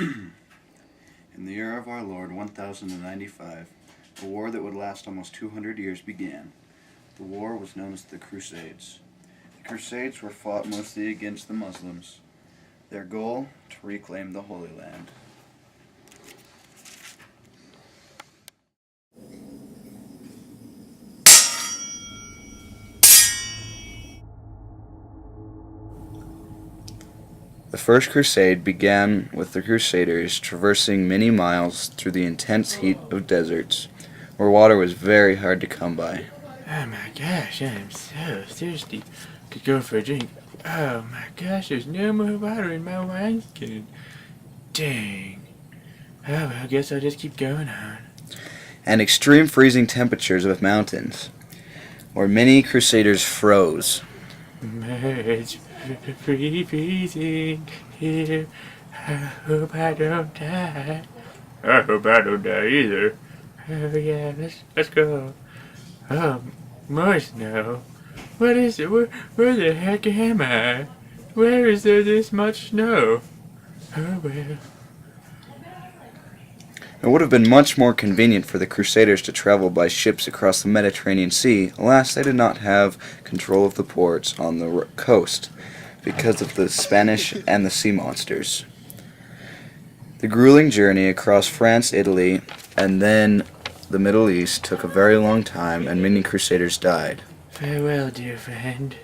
In the year of our Lord 1095, a war that would last almost 200 years began. The war was known as the Crusades. The Crusades were fought mostly against the Muslims. Their goal, to reclaim the Holy Land. The First Crusade began with the Crusaders traversing many miles through the intense heat of deserts, where water was very hard to come by. Oh my gosh, I'm so thirsty. Could go for a drink. Oh my gosh, there's no more water in my wineskin. Dang. Oh well, I guess I'll just keep going on. And extreme freezing temperatures of mountains, where many Crusaders froze. It's freezing here. I hope I don't die. I hope I don't die either. Oh yeah, let's go. Oh, more snow. What is it? Where the heck am I? Where is there this much snow? Oh well. It would have been much more convenient for the Crusaders to travel by ships across the Mediterranean Sea. Alas, they did not have control of the ports on the coast because of the Spanish and the sea monsters. The grueling journey across France, Italy, and then the Middle East took a very long time, and many Crusaders died. Farewell, dear friend.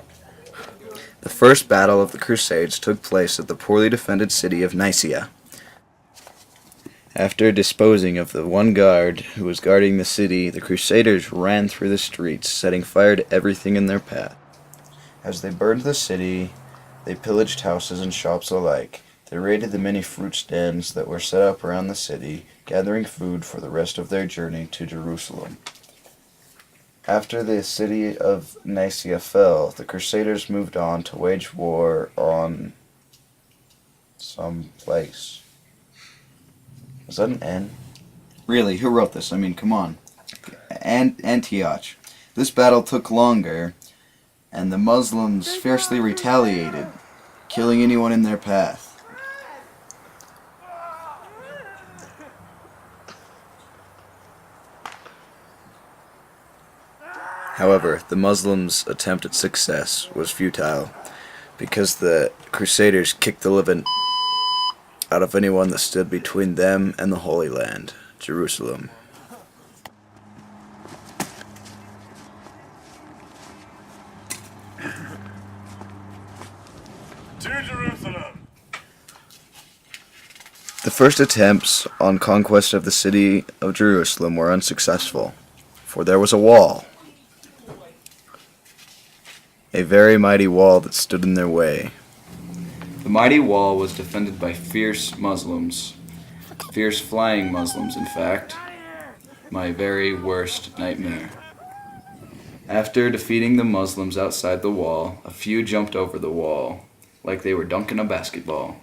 The first battle of the Crusades took place at the poorly defended city of Nicaea. After disposing of the one guard who was guarding the city, the Crusaders ran through the streets, setting fire to everything in their path. As they burned the city, they pillaged houses and shops alike. They raided the many fruit stands that were set up around the city, gathering food for the rest of their journey to Jerusalem. After the city of Nicaea fell, the Crusaders moved on to wage war on some place. Was that an N? Really, who wrote this? I mean, come on. Antioch. This battle took longer, and the Muslims fiercely retaliated, killing anyone in their path. However, the Muslims' attempt at success was futile, because the Crusaders kicked the living out of anyone that stood between them and the Holy Land, Jerusalem. To Jerusalem! The first attempts on conquest of the city of Jerusalem were unsuccessful, for there was a wall. A very mighty wall that stood in their way. The mighty wall was defended by fierce Muslims. Fierce flying Muslims, in fact. My very worst nightmare. After defeating the Muslims outside the wall, a few jumped over the wall, like they were dunking a basketball.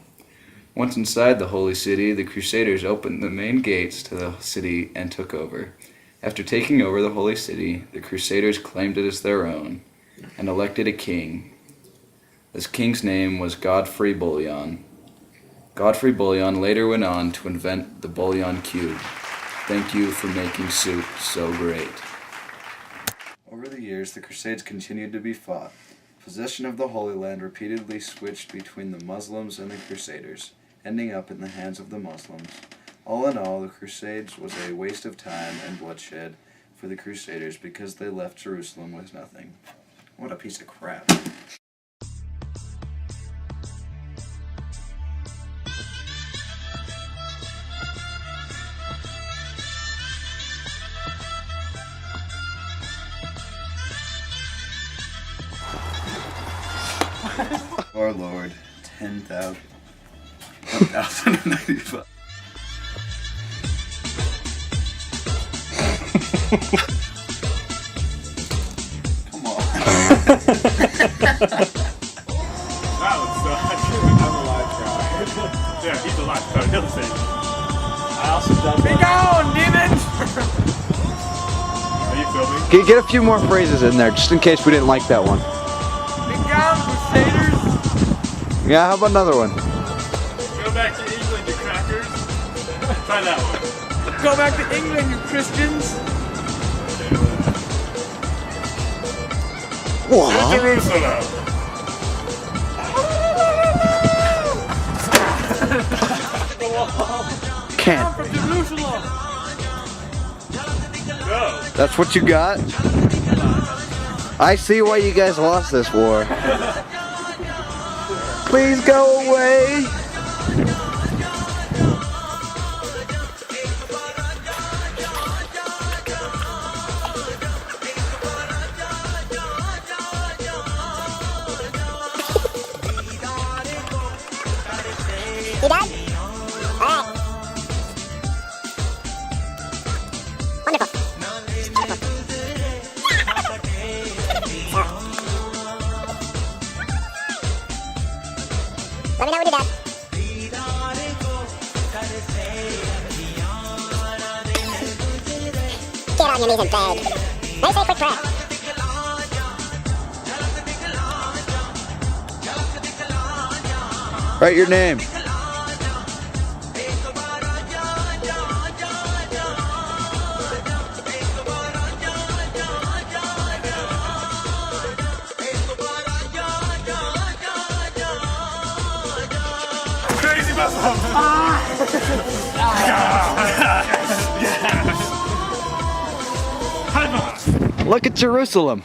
Once inside the holy city, the Crusaders opened the main gates to the city and took over. After taking over the holy city, the Crusaders claimed it as their own, and elected a king. This king's name was Godfrey Bullion. Godfrey Bullion later went on to invent the bullion cube. Thank you for making soup so great. Over the years, the Crusades continued to be fought. Possession of the Holy Land repeatedly switched between the Muslims and the Crusaders, ending up in the hands of the Muslims. All in all, the Crusades was a waste of time and bloodshed for the Crusaders because they left Jerusalem with nothing. What a piece of crap. Our Lord, 10,095. Come on. That would suck. I'm a live guy. Yeah, he's a live guy. He'll say. I also done. Be gone, demons! Are you filming? Get a few more phrases in there, just in case we didn't like that one. Be gone, Crusaders! Yeah, how about another one? Go back to England, you crackers. Try that one. Go back to England, you Christians. What? Jerusalem. Can't. From Jerusalem. Go. That's what you got? I see why you guys lost this war. Please go away. You done? Alright. Wonderful. Let me know when you're done. Get on your knees and beg. Let me say a quick prayer. Write your name. Crazy Muslim. Look at Jerusalem.